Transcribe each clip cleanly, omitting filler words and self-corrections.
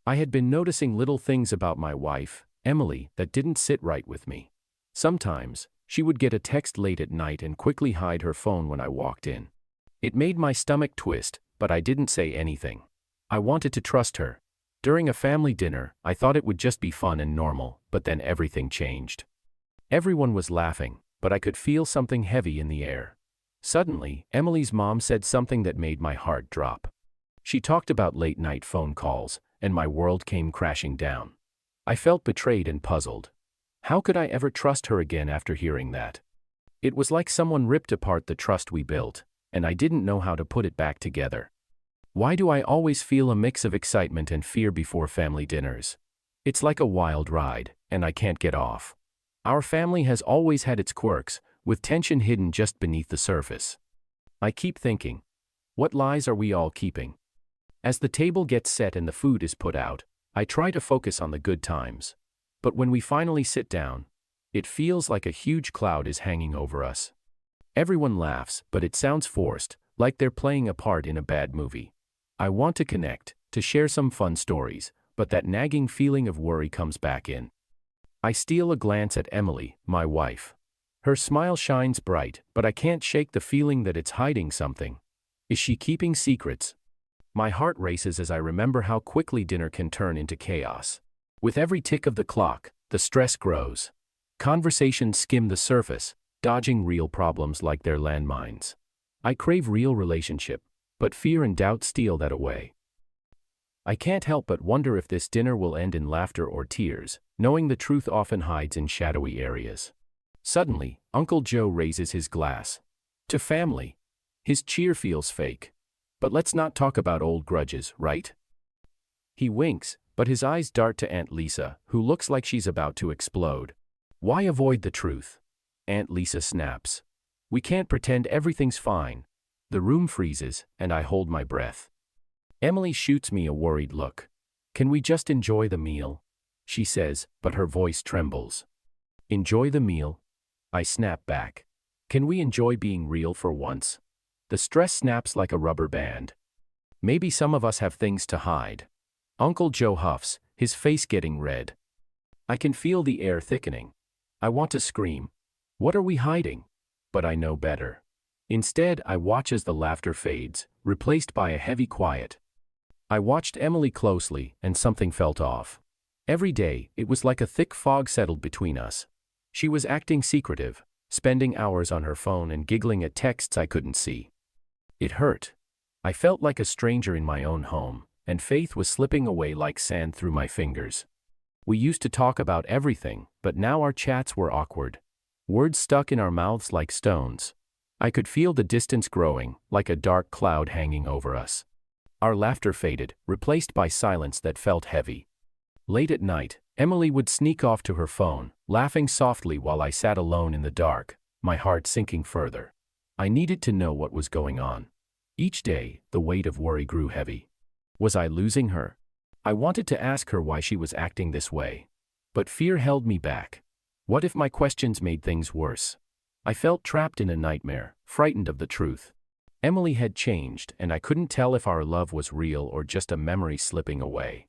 I had been noticing little things about my wife, Emily, that didn't sit right with me. Sometimes, she would get a text late at night and quickly hide her phone when I walked in. It made my stomach twist, but I didn't say anything. I wanted to trust her. During a family dinner, I thought it would just be fun and normal, but then everything changed. Everyone was laughing, but I could feel something heavy in the air. Suddenly, Emily's mom said something that made my heart drop. She talked about late-night phone calls, and my world came crashing down. I felt betrayed and puzzled. How could I ever trust her again after hearing that? It was like someone ripped apart the trust we built, and I didn't know how to put it back together. Why do I always feel a mix of excitement and fear before family dinners? It's like a wild ride, and I can't get off. Our family has always had its quirks, with tension hidden just beneath the surface. I keep thinking, what lies are we all keeping? As the table gets set and the food is put out, I try to focus on the good times. But when we finally sit down, it feels like a huge cloud is hanging over us. Everyone laughs, but it sounds forced, like they're playing a part in a bad movie. I want to connect, to share some fun stories, but that nagging feeling of worry comes back in. I steal a glance at Emily, my wife. Her smile shines bright, but I can't shake the feeling that it's hiding something. Is she keeping secrets? My heart races as I remember how quickly dinner can turn into chaos. With every tick of the clock, the stress grows. Conversations skim the surface, dodging real problems like they're landmines. I crave real relationship, but fear and doubt steal that away. I can't help but wonder if this dinner will end in laughter or tears, knowing the truth often hides in shadowy areas. Suddenly, Uncle Joe raises his glass. To family. His cheer feels fake. But let's not talk about old grudges, right? He winks, but his eyes dart to Aunt Lisa, who looks like she's about to explode. Why avoid the truth? Aunt Lisa snaps. We can't pretend everything's fine. The room freezes, and I hold my breath. Emily shoots me a worried look. Can we just enjoy the meal? She says, but her voice trembles. Enjoy the meal? I snap back. Can we enjoy being real for once? The stress snaps like a rubber band. Maybe some of us have things to hide. Uncle Joe huffs, his face getting red. I can feel the air thickening. I want to scream. What are we hiding? But I know better. Instead, I watch as the laughter fades, replaced by a heavy quiet. I watched Emily closely, and something felt off. Every day, it was like a thick fog settled between us. She was acting secretive, spending hours on her phone and giggling at texts I couldn't see. It hurt. I felt like a stranger in my own home, and faith was slipping away like sand through my fingers. We used to talk about everything, but now our chats were awkward. Words stuck in our mouths like stones. I could feel the distance growing, like a dark cloud hanging over us. Our laughter faded, replaced by silence that felt heavy. Late at night, Emily would sneak off to her phone, laughing softly while I sat alone in the dark, my heart sinking further. I needed to know what was going on. Each day, the weight of worry grew heavy. Was I losing her? I wanted to ask her why she was acting this way. But fear held me back. What if my questions made things worse? I felt trapped in a nightmare, frightened of the truth. Emily had changed, and I couldn't tell if our love was real or just a memory slipping away.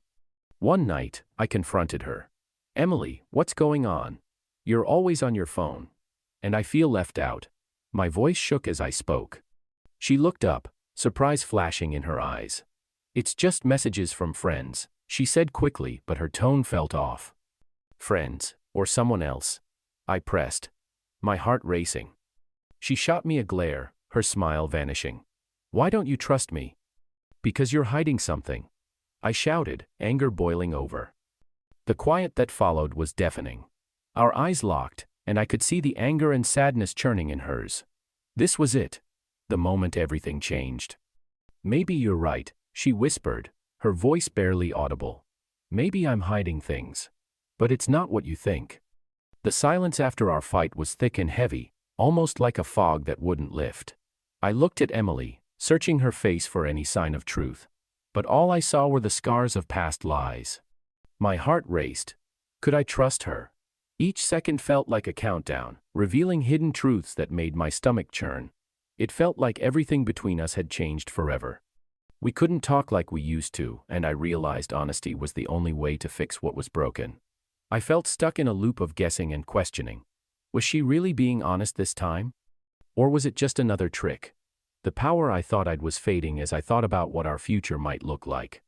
One night, I confronted her. Emily, what's going on? You're always on your phone. And I feel left out. My voice shook as I spoke. She looked up, surprise flashing in her eyes. It's just messages from friends, she said quickly, but her tone felt off. Friends, or someone else? I pressed, my heart racing. She shot me a glare, her smile vanishing. Why don't you trust me? Because you're hiding something. I shouted, anger boiling over. The quiet that followed was deafening. Our eyes locked, and I could see the anger and sadness churning in hers. This was it. The moment everything changed. Maybe you're right, she whispered, her voice barely audible. Maybe I'm hiding things. But it's not what you think. The silence after our fight was thick and heavy, almost like a fog that wouldn't lift. I looked at Emily, searching her face for any sign of truth. But all I saw were the scars of past lies. My heart raced. Could I trust her? Each second felt like a countdown, revealing hidden truths that made my stomach churn. It felt like everything between us had changed forever. We couldn't talk like we used to, and I realized honesty was the only way to fix what was broken. I felt stuck in a loop of guessing and questioning. Was she really being honest this time? Or was it just another trick? The power I thought I'd was fading as I thought about what our future might look like.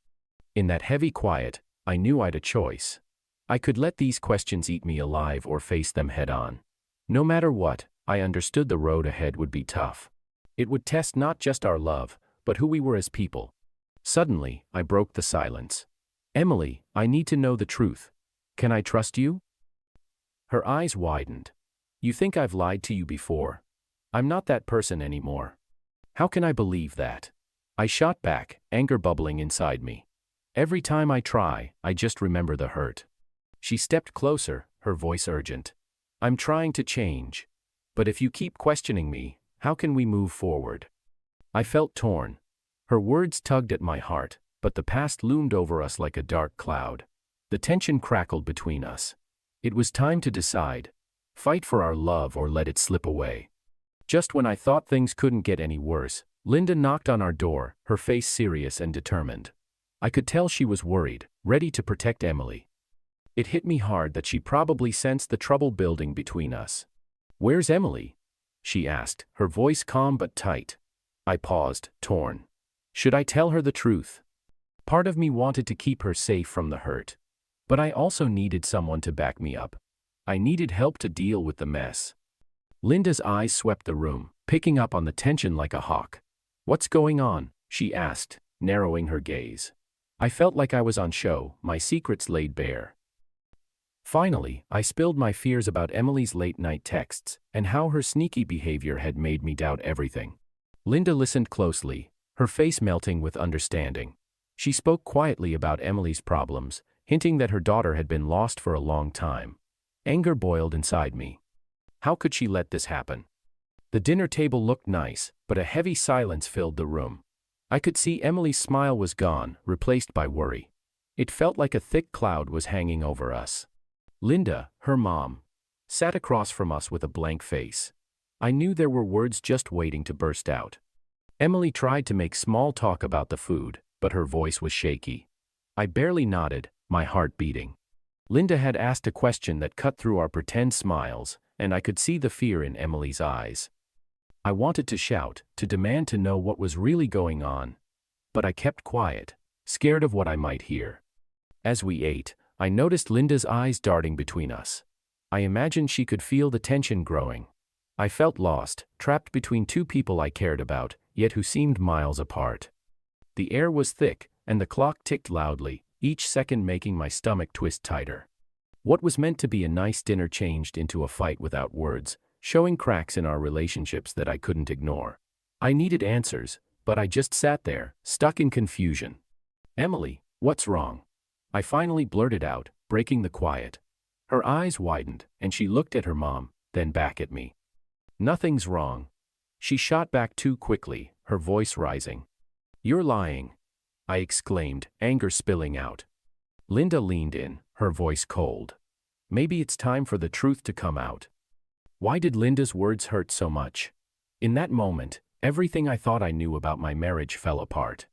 In that heavy quiet, I knew I'd a choice. I could let these questions eat me alive or face them head on. No matter what, I understood the road ahead would be tough. It would test not just our love, but who we were as people. Suddenly, I broke the silence. Emily, I need to know the truth. Can I trust you? Her eyes widened. You think I've lied to you before? I'm not that person anymore. How can I believe that? I shot back, anger bubbling inside me. Every time I try, I just remember the hurt. She stepped closer, her voice urgent. I'm trying to change. But if you keep questioning me, how can we move forward? I felt torn. Her words tugged at my heart, but the past loomed over us like a dark cloud. The tension crackled between us. It was time to decide. Fight for our love or let it slip away. Just when I thought things couldn't get any worse, Linda knocked on our door, her face serious and determined. I could tell she was worried, ready to protect Emily. It hit me hard that she probably sensed the trouble building between us. Where's Emily? She asked, her voice calm but tight. I paused, torn. Should I tell her the truth? Part of me wanted to keep her safe from the hurt. But I also needed someone to back me up. I needed help to deal with the mess. Linda's eyes swept the room, picking up on the tension like a hawk. What's going on? She asked, narrowing her gaze. I felt like I was on show, my secrets laid bare. Finally, I spilled my fears about Emily's late-night texts and how her sneaky behavior had made me doubt everything. Linda listened closely, her face melting with understanding. She spoke quietly about Emily's problems, hinting that her daughter had been lost for a long time. Anger boiled inside me. How could she let this happen? The dinner table looked nice, but a heavy silence filled the room. I could see Emily's smile was gone, replaced by worry. It felt like a thick cloud was hanging over us. Linda, her mom, sat across from us with a blank face. I knew there were words just waiting to burst out. Emily tried to make small talk about the food, but her voice was shaky. I barely nodded, my heart beating. Linda had asked a question that cut through our pretend smiles, and I could see the fear in Emily's eyes. I wanted to shout, to demand to know what was really going on. But I kept quiet, scared of what I might hear. As we ate, I noticed Linda's eyes darting between us. I imagined she could feel the tension growing. I felt lost, trapped between two people I cared about, yet who seemed miles apart. The air was thick, and the clock ticked loudly, each second making my stomach twist tighter. What was meant to be a nice dinner changed into a fight without words, showing cracks in our relationships that I couldn't ignore. I needed answers, but I just sat there, stuck in confusion. Emily, what's wrong? I finally blurted out, breaking the quiet. Her eyes widened, and she looked at her mom, then back at me. Nothing's wrong. She shot back too quickly, her voice rising. You're lying, I exclaimed, anger spilling out. Linda leaned in, her voice cold. Maybe it's time for the truth to come out. Why did Linda's words hurt so much? In that moment, everything I thought I knew about my marriage fell apart.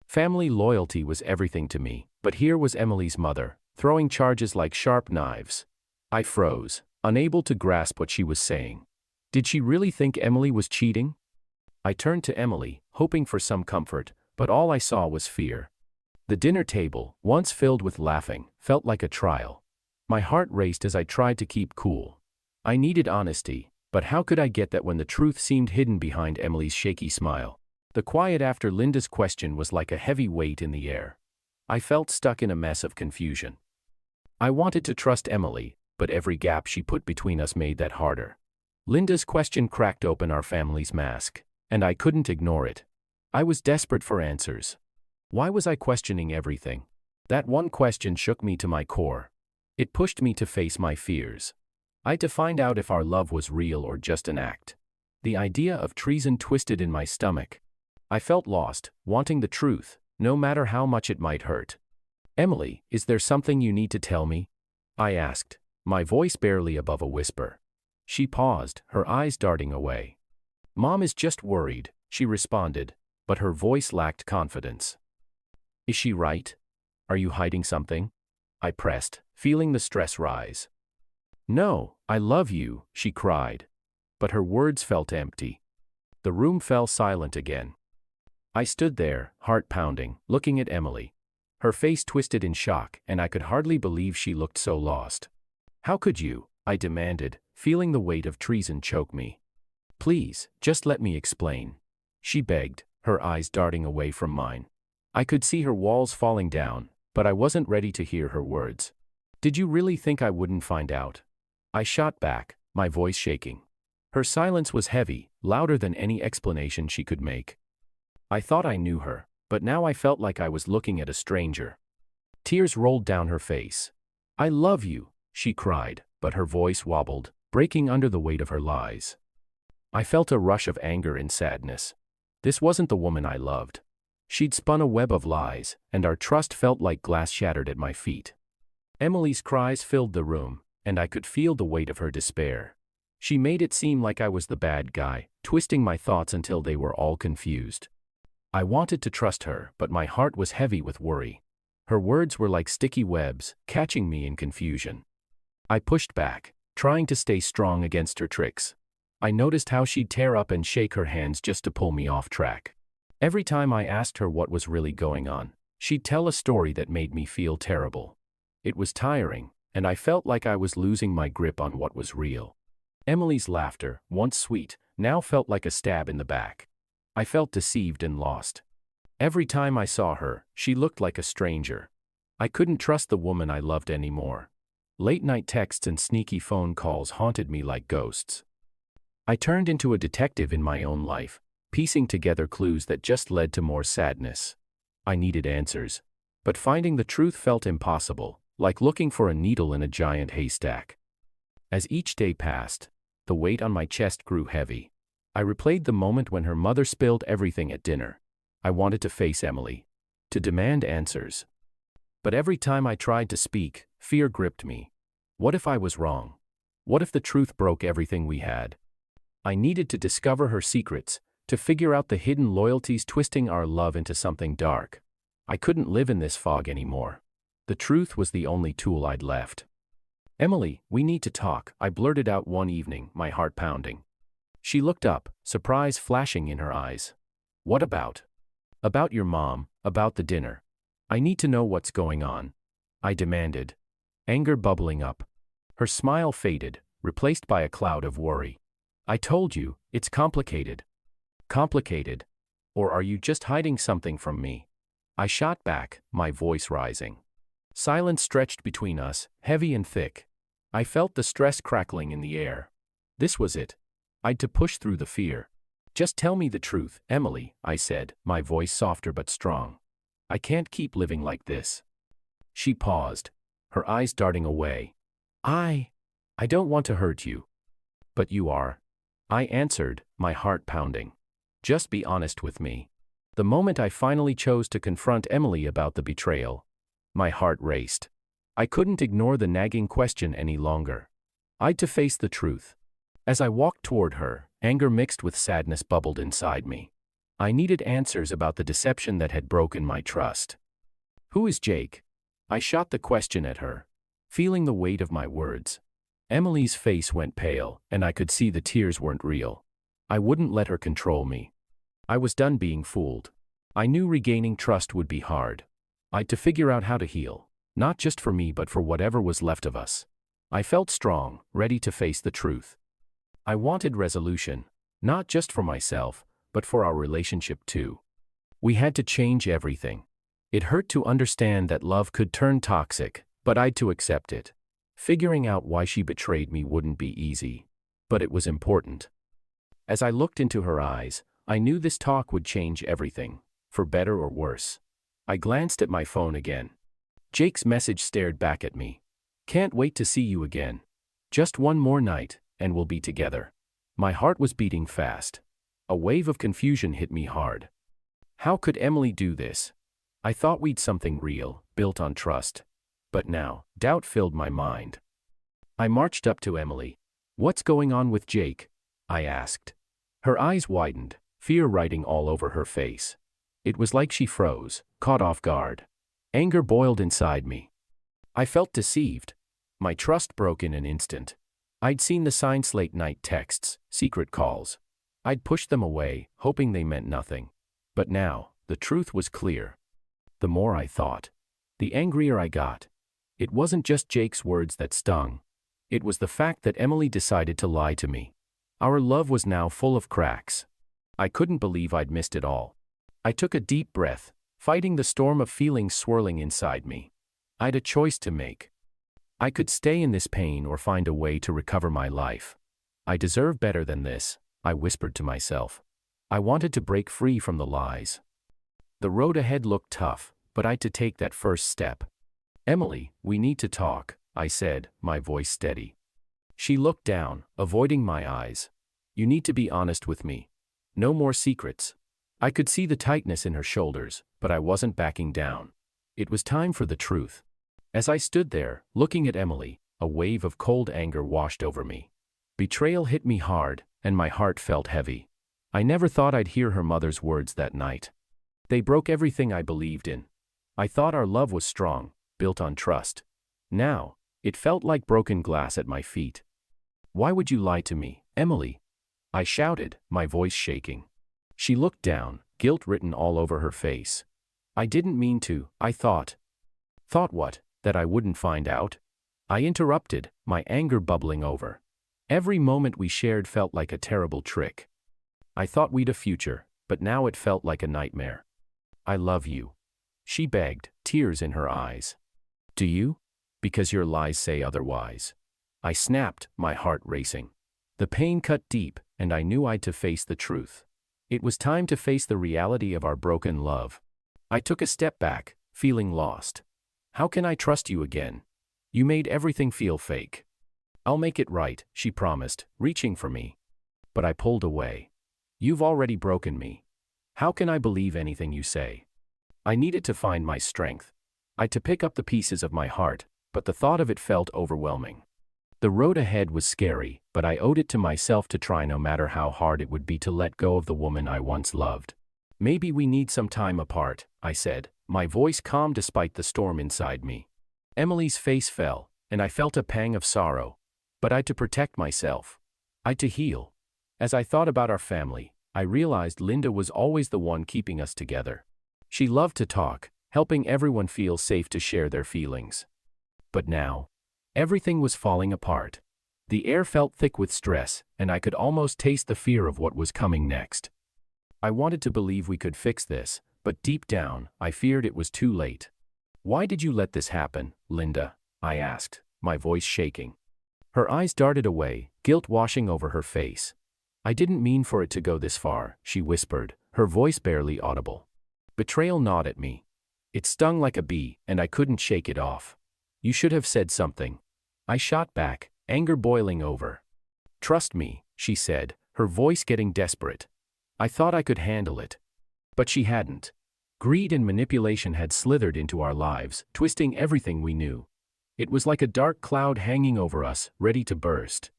Family loyalty was everything to me, but here was Emily's mother, throwing charges like sharp knives. I froze, unable to grasp what she was saying. Did she really think Emily was cheating? I turned to Emily, hoping for some comfort, but all I saw was fear. The dinner table, once filled with laughing, felt like a trial. My heart raced as I tried to keep cool. I needed honesty, but how could I get that when the truth seemed hidden behind Emily's shaky smile? The quiet after Linda's question was like a heavy weight in the air. I felt stuck in a mess of confusion. I wanted to trust Emily, but every gap she put between us made that harder. Linda's question cracked open our family's mask, and I couldn't ignore it. I was desperate for answers. Why was I questioning everything? That one question shook me to my core. It pushed me to face my fears. I had to find out if our love was real or just an act. The idea of treason twisted in my stomach. I felt lost, wanting the truth, no matter how much it might hurt. Emily, is there something you need to tell me? I asked, my voice barely above a whisper. She paused, her eyes darting away. Mom is just worried, she responded, but her voice lacked confidence. Is she right? Are you hiding something? I pressed, feeling the stress rise. No, I love you, she cried. But her words felt empty. The room fell silent again. I stood there, heart pounding, looking at Emily. Her face twisted in shock, and I could hardly believe she looked so lost. How could you? I demanded, feeling the weight of treason choke me. Please, just let me explain. She begged, her eyes darting away from mine. I could see her walls falling down, but I wasn't ready to hear her words. Did you really think I wouldn't find out? I shot back, my voice shaking. Her silence was heavy, louder than any explanation she could make. I thought I knew her, but now I felt like I was looking at a stranger. Tears rolled down her face. I love you, she cried, but her voice wobbled, breaking under the weight of her lies. I felt a rush of anger and sadness. This wasn't the woman I loved. She'd spun a web of lies, and our trust felt like glass shattered at my feet. Emily's cries filled the room, and I could feel the weight of her despair. She made it seem like I was the bad guy, twisting my thoughts until they were all confused. I wanted to trust her, but my heart was heavy with worry. Her words were like sticky webs, catching me in confusion. I pushed back, trying to stay strong against her tricks. I noticed how she'd tear up and shake her hands just to pull me off track. Every time I asked her what was really going on, she'd tell a story that made me feel terrible. It was tiring, and I felt like I was losing my grip on what was real. Emily's laughter, once sweet, now felt like a stab in the back. I felt deceived and lost. Every time I saw her, she looked like a stranger. I couldn't trust the woman I loved anymore. Late-night texts and sneaky phone calls haunted me like ghosts. I turned into a detective in my own life, piecing together clues that just led to more sadness. I needed answers, but finding the truth felt impossible, like looking for a needle in a giant haystack. As each day passed, the weight on my chest grew heavy. I replayed the moment when her mother spilled everything at dinner. I wanted to face Emily, to demand answers. But every time I tried to speak, fear gripped me. What if I was wrong? What if the truth broke everything we had? I needed to discover her secrets, to figure out the hidden loyalties twisting our love into something dark. I couldn't live in this fog anymore. The truth was the only tool I'd left. Emily, we need to talk, I blurted out one evening, my heart pounding. She looked up, surprise flashing in her eyes. What about? About your mom, about the dinner. I need to know what's going on, I demanded, anger bubbling up. Her smile faded, replaced by a cloud of worry. I told you, it's complicated. Complicated? Or are you just hiding something from me? I shot back, my voice rising. Silence stretched between us, heavy and thick. I felt the stress crackling in the air. This was it. I'd to push through the fear. Just tell me the truth, Emily, I said, my voice softer but strong. I can't keep living like this. She paused, her eyes darting away. I don't want to hurt you. But you are. I answered, my heart pounding. Just be honest with me. The moment I finally chose to confront Emily about the betrayal, my heart raced. I couldn't ignore the nagging question any longer. I'd to face the truth. As I walked toward her, anger mixed with sadness bubbled inside me. I needed answers about the deception that had broken my trust. Who is Jake? I shot the question at her, feeling the weight of my words. Emily's face went pale, and I could see the tears weren't real. I wouldn't let her control me. I was done being fooled. I knew regaining trust would be hard. I'd to figure out how to heal, not just for me but for whatever was left of us. I felt strong, ready to face the truth. I wanted resolution, not just for myself, but for our relationship too. We had to change everything. It hurt to understand that love could turn toxic, but I'd to accept it. Figuring out why she betrayed me wouldn't be easy, but it was important. As I looked into her eyes, I knew this talk would change everything, for better or worse. I glanced at my phone again. Jake's message stared back at me. Can't wait to see you again. Just one more night, and we'll be together. My heart was beating fast. A wave of confusion hit me hard. How could Emily do this? I thought we'd something real, built on trust. But now, doubt filled my mind. I marched up to Emily. What's going on with Jake? I asked. Her eyes widened, fear writing all over her face. It was like she froze, caught off guard. Anger boiled inside me. I felt deceived. My trust broke in an instant. I'd seen the signs: late-night texts, secret calls. I'd pushed them away, hoping they meant nothing. But now, the truth was clear. The more I thought, the angrier I got. It wasn't just Jake's words that stung. It was the fact that Emily decided to lie to me. Our love was now full of cracks. I couldn't believe I'd missed it all. I took a deep breath, fighting the storm of feelings swirling inside me. I'd a choice to make. I could stay in this pain or find a way to recover my life. I deserve better than this, I whispered to myself. I wanted to break free from the lies. The road ahead looked tough, but I'd to take that first step. Emily, we need to talk, I said, my voice steady. She looked down, avoiding my eyes. You need to be honest with me. No more secrets. I could see the tightness in her shoulders, but I wasn't backing down. It was time for the truth. As I stood there, looking at Emily, a wave of cold anger washed over me. Betrayal hit me hard, and my heart felt heavy. I never thought I'd hear her mother's words that night. They broke everything I believed in. I thought our love was strong, built on trust. Now, it felt like broken glass at my feet. Why would you lie to me, Emily? I shouted, my voice shaking. She looked down, guilt written all over her face. I didn't mean to, I thought. Thought what? That I wouldn't find out? I interrupted, my anger bubbling over. Every moment we shared felt like a terrible trick. I thought we'd a future, but now it felt like a nightmare. I love you, she begged, tears in her eyes. Do you? Because your lies say otherwise. I snapped, my heart racing. The pain cut deep, and I knew I'd to face the truth. It was time to face the reality of our broken love. I took a step back, feeling lost. How can I trust you again? You made everything feel fake. I'll make it right, she promised, reaching for me. But I pulled away. You've already broken me. How can I believe anything you say? I needed to find my strength. I'd to pick up the pieces of my heart, but the thought of it felt overwhelming. The road ahead was scary, but I owed it to myself to try no matter how hard it would be to let go of the woman I once loved. Maybe we need some time apart, I said, my voice calm despite the storm inside me. Emily's face fell, and I felt a pang of sorrow. But I'd to protect myself. I'd to heal. As I thought about our family, I realized Linda was always the one keeping us together. She loved to talk, helping everyone feel safe to share their feelings. But now, everything was falling apart. The air felt thick with stress, and I could almost taste the fear of what was coming next. I wanted to believe we could fix this, but deep down, I feared it was too late. Why did you let this happen, Linda? I asked, my voice shaking. Her eyes darted away, guilt washing over her face. I didn't mean for it to go this far, she whispered, her voice barely audible. Betrayal gnawed at me. It stung like a bee, and I couldn't shake it off. You should have said something. I shot back, anger boiling over. Trust me, she said, her voice getting desperate. I thought I could handle it. But she hadn't. Greed and manipulation had slithered into our lives, twisting everything we knew. It was like a dark cloud hanging over us, ready to burst.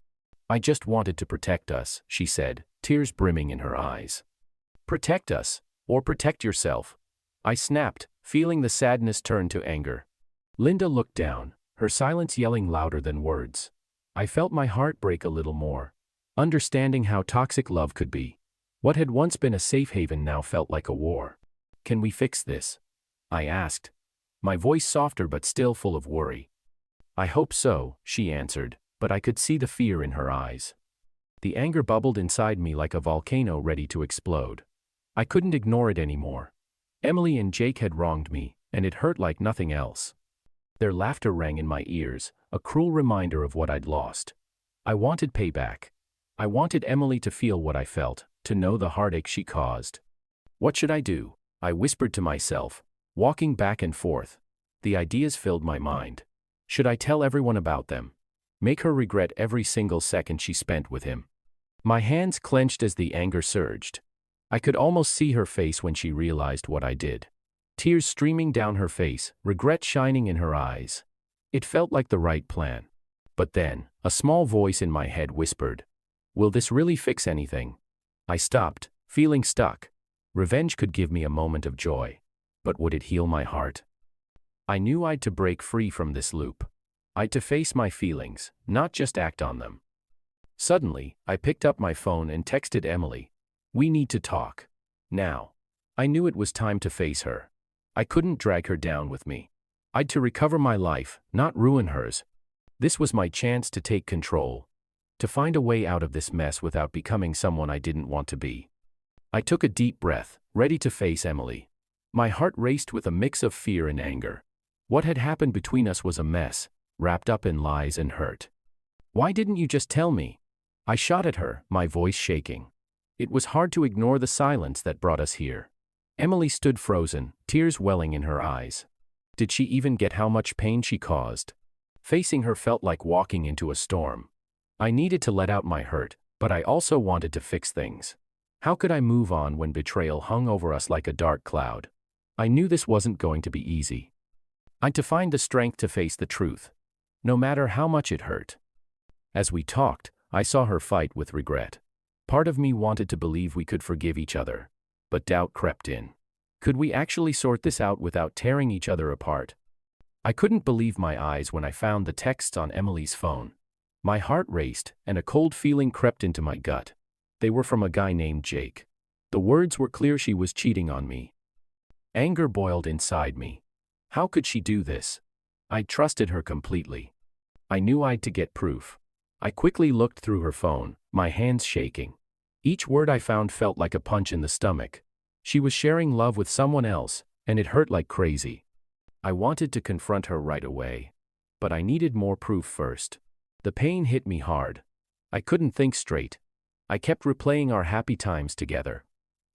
I just wanted to protect us, she said, tears brimming in her eyes. Protect us, or protect yourself. I snapped, feeling the sadness turn to anger. Linda looked down, her silence yelling louder than words. I felt my heart break a little more, understanding how toxic love could be. What had once been a safe haven now felt like a war. Can we fix this? I asked, my voice softer but still full of worry. I hope so, she answered, but I could see the fear in her eyes. The anger bubbled inside me like a volcano ready to explode. I couldn't ignore it anymore. Emily and Jake had wronged me, and it hurt like nothing else. Their laughter rang in my ears, a cruel reminder of what I'd lost. I wanted payback. I wanted Emily to feel what I felt, to know the heartache she caused. What should I do? I whispered to myself, walking back and forth. The ideas filled my mind. Should I tell everyone about them? Make her regret every single second she spent with him? My hands clenched as the anger surged. I could almost see her face when she realized what I did. Tears streaming down her face, regret shining in her eyes. It felt like the right plan. But then, a small voice in my head whispered, "Will this really fix anything?" I stopped, feeling stuck. Revenge could give me a moment of joy, but would it heal my heart? I knew I'd to break free from this loop. I'd to face my feelings, not just act on them. Suddenly, I picked up my phone and texted Emily. "We need to talk. Now." I knew it was time to face her. I couldn't drag her down with me. I'd to recover my life, not ruin hers. This was my chance to take control, to find a way out of this mess without becoming someone I didn't want to be. I took a deep breath, ready to face Emily. My heart raced with a mix of fear and anger. What had happened between us was a mess, wrapped up in lies and hurt. "Why didn't you just tell me?" I shot at her, my voice shaking. It was hard to ignore the silence that brought us here. Emily stood frozen, tears welling in her eyes. Did she even get how much pain she caused? Facing her felt like walking into a storm. I needed to let out my hurt, but I also wanted to fix things. How could I move on when betrayal hung over us like a dark cloud? I knew this wasn't going to be easy. I'd to find the strength to face the truth, no matter how much it hurt. As we talked, I saw her fight with regret. Part of me wanted to believe we could forgive each other, but doubt crept in. Could we actually sort this out without tearing each other apart? I couldn't believe my eyes when I found the texts on Emily's phone. My heart raced, and a cold feeling crept into my gut. They were from a guy named Jake. The words were clear: she was cheating on me. Anger boiled inside me. How could she do this? I trusted her completely. I knew I'd to get proof. I quickly looked through her phone, my hands shaking. Each word I found felt like a punch in the stomach. She was sharing love with someone else, and it hurt like crazy. I wanted to confront her right away, but I needed more proof first. The pain hit me hard. I couldn't think straight. I kept replaying our happy times together,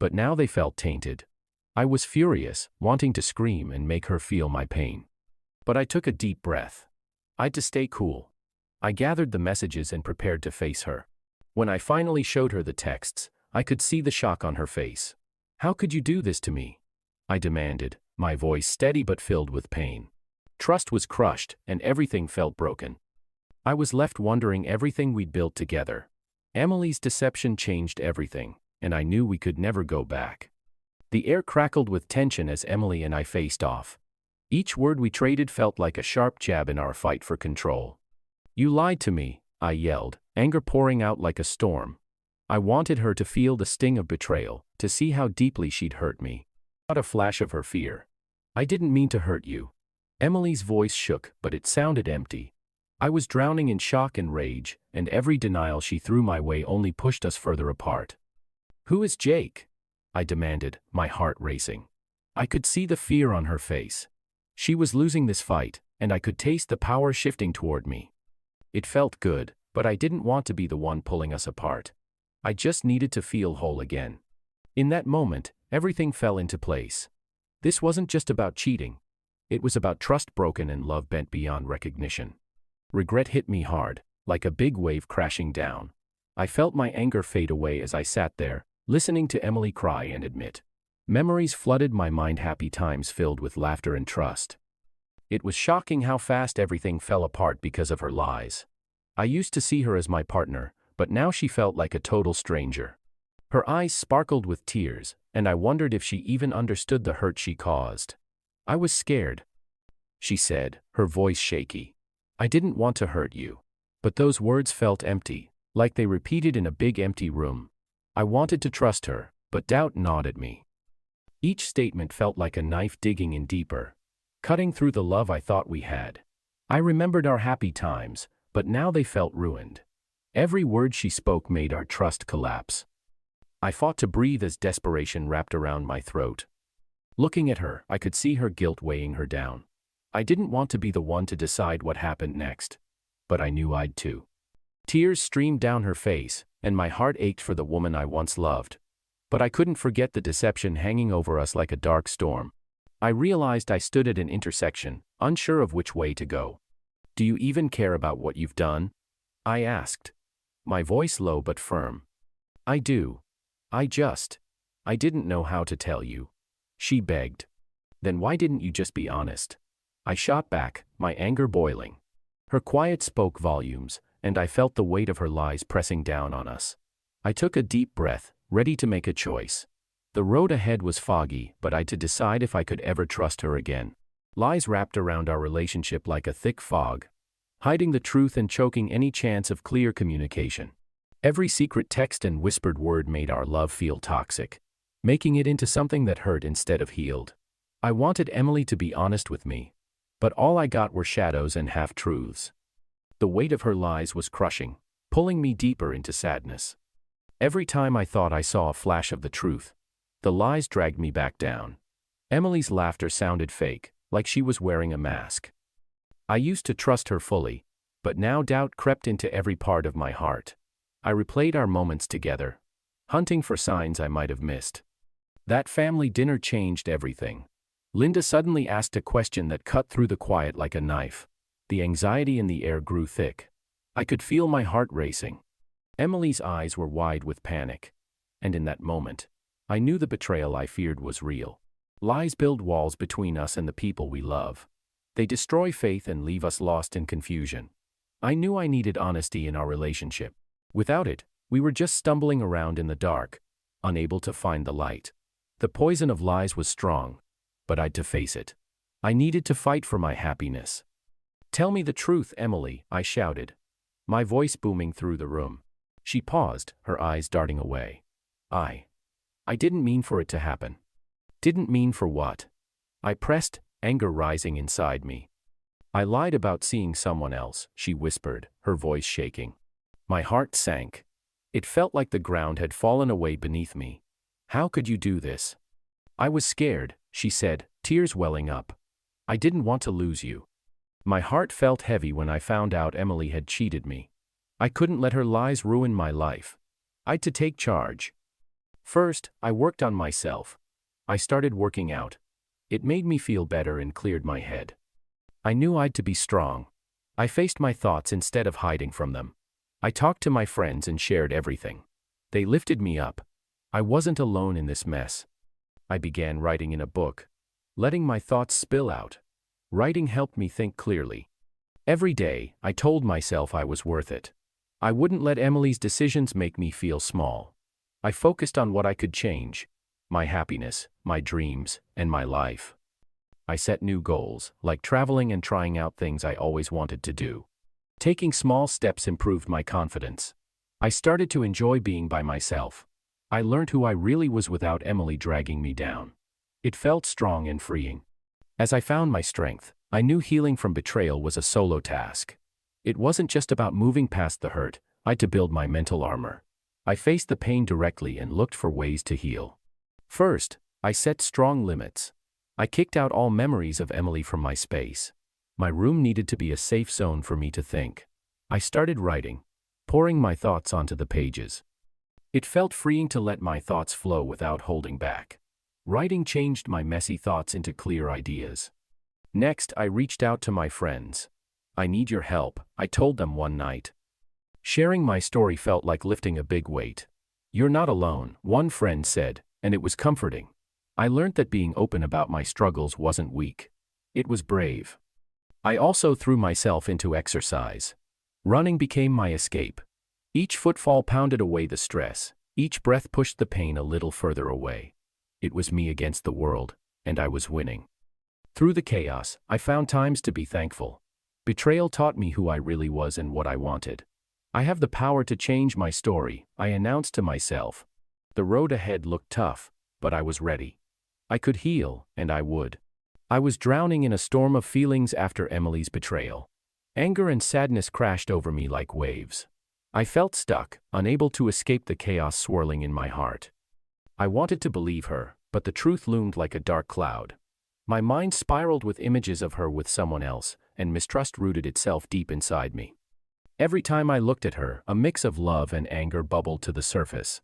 but now they felt tainted. I was furious, wanting to scream and make her feel my pain. But I took a deep breath. I'd to stay cool. I gathered the messages and prepared to face her. When I finally showed her the texts, I could see the shock on her face. "How could you do this to me?" I demanded, my voice steady but filled with pain. Trust was crushed, and everything felt broken. I was left wondering everything we'd built together. Emily's deception changed everything, and I knew we could never go back. The air crackled with tension as Emily and I faced off. Each word we traded felt like a sharp jab in our fight for control. "You lied to me," I yelled, anger pouring out like a storm. I wanted her to feel the sting of betrayal, to see how deeply she'd hurt me. Not a flash of her fear. "I didn't mean to hurt you." Emily's voice shook, but it sounded empty. I was drowning in shock and rage, and every denial she threw my way only pushed us further apart. "Who is Jake?" I demanded, my heart racing. I could see the fear on her face. She was losing this fight, and I could taste the power shifting toward me. It felt good, but I didn't want to be the one pulling us apart. I just needed to feel whole again. In that moment, everything fell into place. This wasn't just about cheating. It was about trust broken and love bent beyond recognition. Regret hit me hard, like a big wave crashing down. I felt my anger fade away as I sat there, listening to Emily cry and admit. Memories flooded my mind, happy times filled with laughter and trust. It was shocking how fast everything fell apart because of her lies. I used to see her as my partner, but now she felt like a total stranger. Her eyes sparkled with tears, and I wondered if she even understood the hurt she caused. "I was scared," she said, her voice shaky. "I didn't want to hurt you." But those words felt empty, like they repeated in a big empty room. I wanted to trust her, but doubt gnawed at me. Each statement felt like a knife digging in deeper, cutting through the love I thought we had. I remembered our happy times, but now they felt ruined. Every word she spoke made our trust collapse. I fought to breathe as desperation wrapped around my throat. Looking at her, I could see her guilt weighing her down. I didn't want to be the one to decide what happened next, but I knew I'd to. Tears streamed down her face, and my heart ached for the woman I once loved. But I couldn't forget the deception hanging over us like a dark storm. I realized I stood at an intersection, unsure of which way to go. "Do you even care about what you've done?" I asked, my voice low but firm. "I do. I didn't know how to tell you," she begged. "Then why didn't you just be honest?" I shot back, my anger boiling. Her quiet spoke volumes, and I felt the weight of her lies pressing down on us. I took a deep breath, ready to make a choice. The road ahead was foggy, but I had to decide if I could ever trust her again. Lies wrapped around our relationship like a thick fog, hiding the truth and choking any chance of clear communication. Every secret text and whispered word made our love feel toxic, making it into something that hurt instead of healed. I wanted Emily to be honest with me, but all I got were shadows and half-truths. The weight of her lies was crushing, pulling me deeper into sadness. Every time I thought I saw a flash of the truth, the lies dragged me back down. Emily's laughter sounded fake, like she was wearing a mask. I used to trust her fully, but now doubt crept into every part of my heart. I replayed our moments together, hunting for signs I might have missed. That family dinner changed everything. Linda suddenly asked a question that cut through the quiet like a knife. The anxiety in the air grew thick. I could feel my heart racing. Emily's eyes were wide with panic. And in that moment, I knew the betrayal I feared was real. Lies build walls between us and the people we love. They destroy faith and leave us lost in confusion. I knew I needed honesty in our relationship. Without it, we were just stumbling around in the dark, unable to find the light. The poison of lies was strong, but I'd to face it. I needed to fight for my happiness. "Tell me the truth, Emily," I shouted, my voice booming through the room. She paused, her eyes darting away. I didn't mean for it to happen. Didn't mean for what? I pressed, anger rising inside me. "I lied about seeing someone else," she whispered, her voice shaking. My heart sank. It felt like the ground had fallen away beneath me. "How could you do this?" "I was scared," she said, tears welling up. "I didn't want to lose you." My heart felt heavy when I found out Emily had cheated me. I couldn't let her lies ruin my life. I'd to take charge. First, I worked on myself. I started working out. It made me feel better and cleared my head. I knew I'd to be strong. I faced my thoughts instead of hiding from them. I talked to my friends and shared everything. They lifted me up. I wasn't alone in this mess. I began writing in a book, letting my thoughts spill out. Writing helped me think clearly. Every day, I told myself I was worth it. I wouldn't let Emily's decisions make me feel small. I focused on what I could change: my happiness, my dreams, and my life. I set new goals, like traveling and trying out things I always wanted to do. Taking small steps improved my confidence. I started to enjoy being by myself. I learned who I really was without Emily dragging me down. It felt strong and freeing. As I found my strength, I knew healing from betrayal was a solo task. It wasn't just about moving past the hurt. I had to build my mental armor. I faced the pain directly and looked for ways to heal. First, I set strong limits. I kicked out all memories of Emily from my space. My room needed to be a safe zone for me to think. I started writing, pouring my thoughts onto the pages. It felt freeing to let my thoughts flow without holding back. Writing changed my messy thoughts into clear ideas. Next, I reached out to my friends. "I need your help," I told them one night. Sharing my story felt like lifting a big weight. "You're not alone," one friend said, and it was comforting. I learned that being open about my struggles wasn't weak. It was brave. I also threw myself into exercise. Running became my escape. Each footfall pounded away the stress. Each breath pushed the pain a little further away. It was me against the world, and I was winning. Through the chaos, I found times to be thankful. Betrayal taught me who I really was and what I wanted. "I have the power to change my story," I announced to myself. The road ahead looked tough, but I was ready. I could heal, and I would. I was drowning in a storm of feelings after Emily's betrayal. Anger and sadness crashed over me like waves. I felt stuck, unable to escape the chaos swirling in my heart. I wanted to believe her, but the truth loomed like a dark cloud. My mind spiraled with images of her with someone else, and mistrust rooted itself deep inside me. Every time I looked at her, a mix of love and anger bubbled to the surface.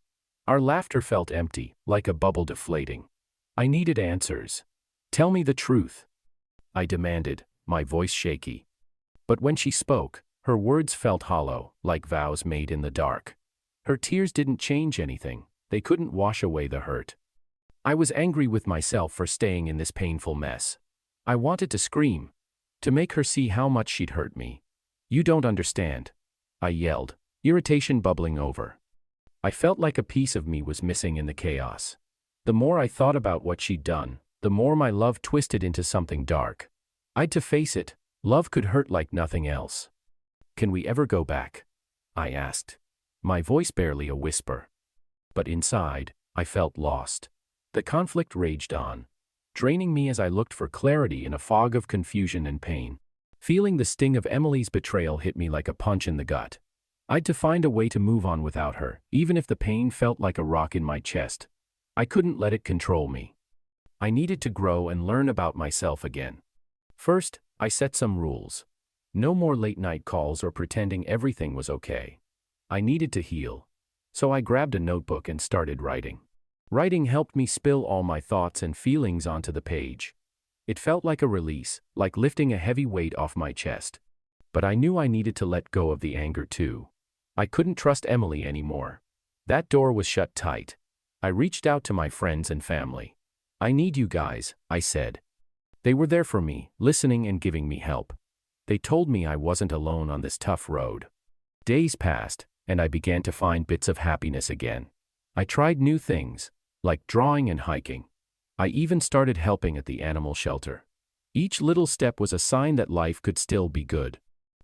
Our laughter felt empty, like a bubble deflating. I needed answers. "Tell me the truth," I demanded, my voice shaky. But when she spoke, her words felt hollow, like vows made in the dark. Her tears didn't change anything. They couldn't wash away the hurt. I was angry with myself for staying in this painful mess. I wanted to scream, to make her see how much she'd hurt me. "You don't understand," I yelled, irritation bubbling over. I felt like a piece of me was missing in the chaos. The more I thought about what she'd done, the more my love twisted into something dark. I'd to face it, love could hurt like nothing else. Can we ever go back? I asked, my voice barely a whisper. But inside, I felt lost. The conflict raged on, draining me as I looked for clarity in a fog of confusion and pain. Feeling the sting of Emily's betrayal hit me like a punch in the gut. I'd to find a way to move on without her, even if the pain felt like a rock in my chest. I couldn't let it control me. I needed to grow and learn about myself again. First, I set some rules. No more late-night calls or pretending everything was okay. I needed to heal. So I grabbed a notebook and started writing. Writing helped me spill all my thoughts and feelings onto the page. It felt like a release, like lifting a heavy weight off my chest. But I knew I needed to let go of the anger too. I couldn't trust Emily anymore. That door was shut tight. I reached out to my friends and family. I need you guys, I said. They were there for me, listening and giving me help. They told me I wasn't alone on this tough road. Days passed, and I began to find bits of happiness again. I tried new things, like drawing and hiking. I even started helping at the animal shelter. Each little step was a sign that life could still be good.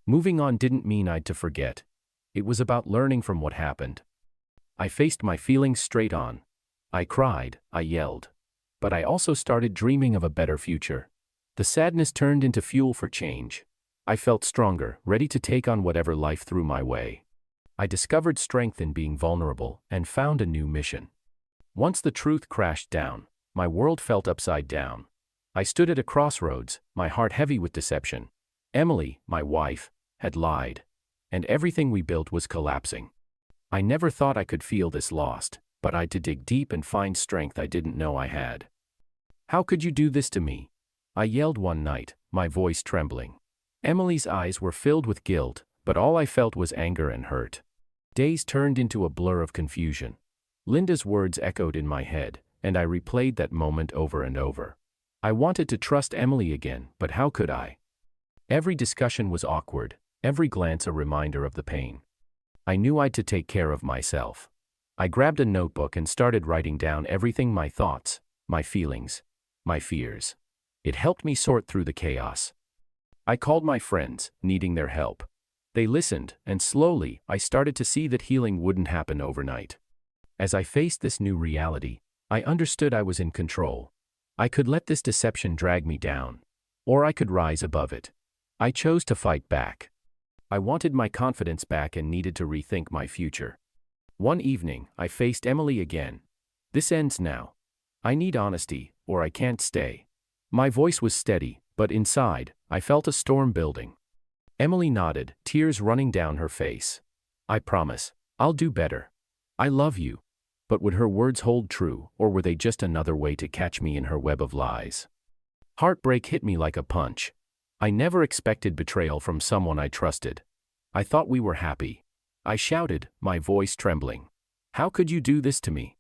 Moving on didn't mean I'd to forget. It was about learning from what happened. I faced my feelings straight on. I cried, I yelled. But I also started dreaming of a better future. The sadness turned into fuel for change. I felt stronger, ready to take on whatever life threw my way. I discovered strength in being vulnerable and found a new mission. Once the truth crashed down, my world felt upside down. I stood at a crossroads, my heart heavy with deception. Emily, my wife, had lied, and everything we built was collapsing. I never thought I could feel this lost, but I'd to dig deep and find strength I didn't know I had. How could you do this to me? I yelled one night, my voice trembling. Emily's eyes were filled with guilt, but all I felt was anger and hurt. Days turned into a blur of confusion. Linda's words echoed in my head, and I replayed that moment over and over. I wanted to trust Emily again, but how could I? Every discussion was awkward, every glance a reminder of the pain. I knew I'd to take care of myself. I grabbed a notebook and started writing down everything: my thoughts, my feelings, my fears. It helped me sort through the chaos. I called my friends, needing their help. They listened, and slowly, I started to see that healing wouldn't happen overnight. As I faced this new reality, I understood I was in control. I could let this deception drag me down, or I could rise above it. I chose to fight back. I wanted my confidence back and needed to rethink my future. One evening, I faced Emily again. This ends now. I need honesty, or I can't stay. My voice was steady, but inside, I felt a storm building. Emily nodded, tears running down her face. I promise, I'll do better. I love you. But would her words hold true, or were they just another way to catch me in her web of lies? Heartbreak hit me like a punch. I never expected betrayal from someone I trusted. I thought we were happy. I shouted, my voice trembling. How could you do this to me?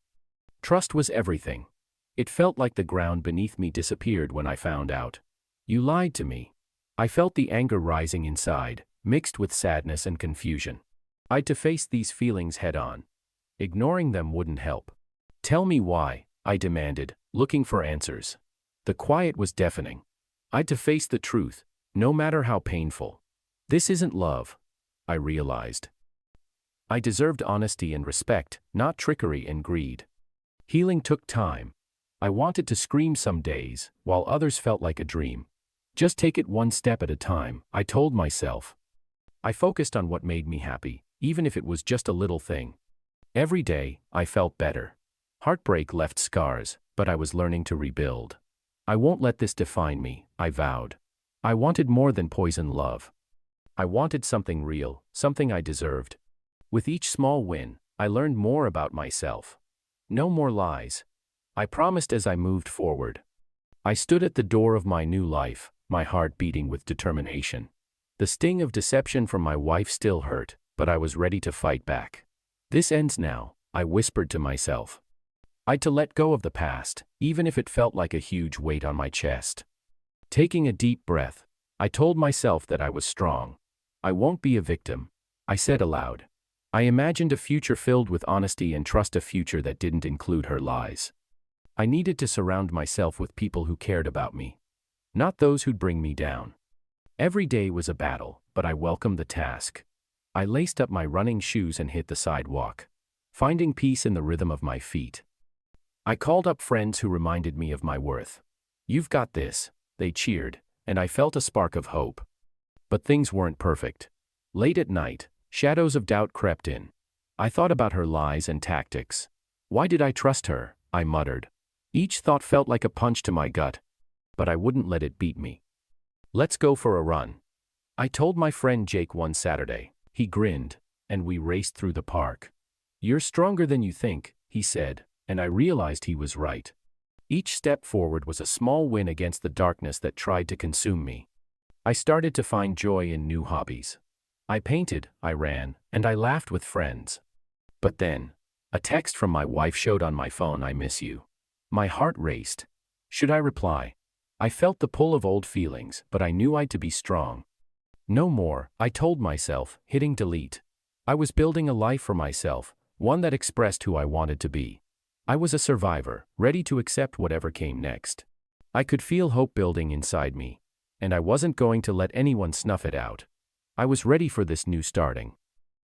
Trust was everything. It felt like the ground beneath me disappeared when I found out. You lied to me. I felt the anger rising inside, mixed with sadness and confusion. I'd to face these feelings head-on. Ignoring them wouldn't help. Tell me why, I demanded, looking for answers. The quiet was deafening. I'd to face the truth, no matter how painful. This isn't love, I realized. I deserved honesty and respect, not trickery and greed. Healing took time. I wanted to scream some days, while others felt like a dream. Just take it one step at a time, I told myself. I focused on what made me happy, even if it was just a little thing. Every day, I felt better. Heartbreak left scars, but I was learning to rebuild. I won't let this define me, I vowed. I wanted more than poison love. I wanted something real, something I deserved. With each small win, I learned more about myself. No more lies. I promised as I moved forward. I stood at the door of my new life, my heart beating with determination. The sting of deception from my wife still hurt, but I was ready to fight back. This ends now, I whispered to myself. I'd to let go of the past, even if it felt like a huge weight on my chest. Taking a deep breath, I told myself that I was strong. I won't be a victim, I said aloud. I imagined a future filled with honesty and trust, a future that didn't include her lies. I needed to surround myself with people who cared about me, not those who'd bring me down. Every day was a battle, but I welcomed the task. I laced up my running shoes and hit the sidewalk, finding peace in the rhythm of my feet. I called up friends who reminded me of my worth. "You've got this," they cheered, and I felt a spark of hope. But things weren't perfect. Late at night, shadows of doubt crept in. I thought about her lies and tactics. Why did I trust her? I muttered. Each thought felt like a punch to my gut, but I wouldn't let it beat me. "Let's go for a run," I told my friend Jake one Saturday. He grinned, and we raced through the park. "You're stronger than you think," he said, and I realized he was right. Each step forward was a small win against the darkness that tried to consume me. I started to find joy in new hobbies. I painted, I ran, and I laughed with friends. But then, a text from my wife showed on my phone. "I miss you." My heart raced. Should I reply? I felt the pull of old feelings, but I knew I'd to be strong. "No more," I told myself, hitting delete. I was building a life for myself, one that expressed who I wanted to be. I was a survivor, ready to accept whatever came next. I could feel hope building inside me, and I wasn't going to let anyone snuff it out. I was ready for this new starting.